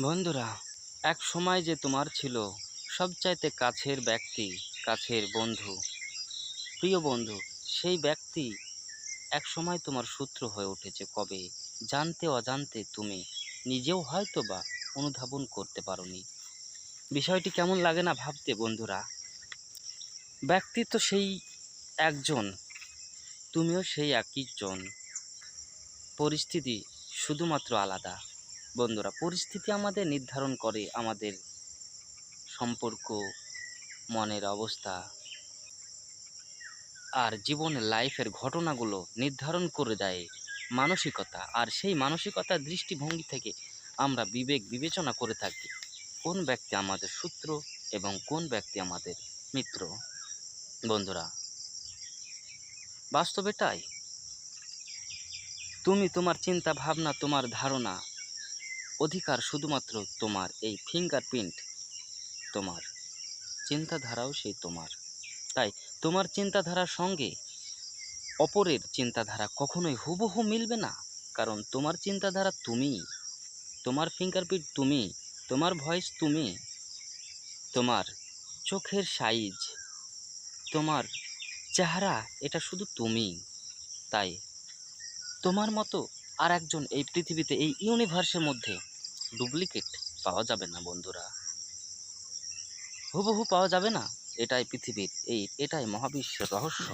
বন্ধুরা, এক সময় যে তোমার ছিল সবচাইতে কাছের ব্যক্তি, কাছের বন্ধু, প্রিয় বন্ধু, সেই ব্যক্তি এক সময় তোমার শত্রু হয়ে উঠেছে কবে, জানতে অজান্তে তুমি নিজেও হয়তো বা অনুধাবন করতে পারোনি। বিষয়টি কেমন লাগে না ভাবতে বন্ধুরা? ব্যক্তি তো সেই একজন, তুমিও সেই একই জন, পরিস্থিতি শুধুমাত্র আলাদা। বন্ধুরা, পরিস্থিতি আমাদের নির্ধারণ করে আমাদের সম্পর্ক, মনের অবস্থা আর জীবনের লাইফের ঘটনাগুলো নির্ধারণ করে দেয় মানসিকতা। আর সেই মানসিকতার দৃষ্টিভঙ্গি থেকে আমরা বিবেক বিবেচনা করে থাকি কোন ব্যক্তি আমাদের শত্রু এবং কোন ব্যক্তি আমাদের মিত্র। বন্ধুরা, বাস্তবে তাই। তুমি, তোমার চিন্তা ভাবনা, তোমার ধারণা, অধিকার শুধুমাত্র তোমার। এই ফিঙ্গারপ্রিন্ট তোমার, চিন্তাধারাও সেই তোমার। তাই তোমার চিন্তাধারার সঙ্গে অপরের চিন্তাধারা কখনোই হুবহু মিলবে না। কারণ তোমার চিন্তাধারা তুমি, তোমার ফিঙ্গারপ্রিন্ট তুমি, তোমার ভয়েস তুমি, তোমার চোখের সাইজ, তোমার চেহারা, এটা শুধু তুমি। তাই তোমার মতো আর একজন এই পৃথিবীতে, এই ইউনিভার্সের মধ্যে ডুপ্লিকেট পাওয়া যাবে না বন্ধুরা, হুবহু পাওয়া যাবে না। এটাই পৃথিবীর, এটাই মহাবিশ্বের রহস্য।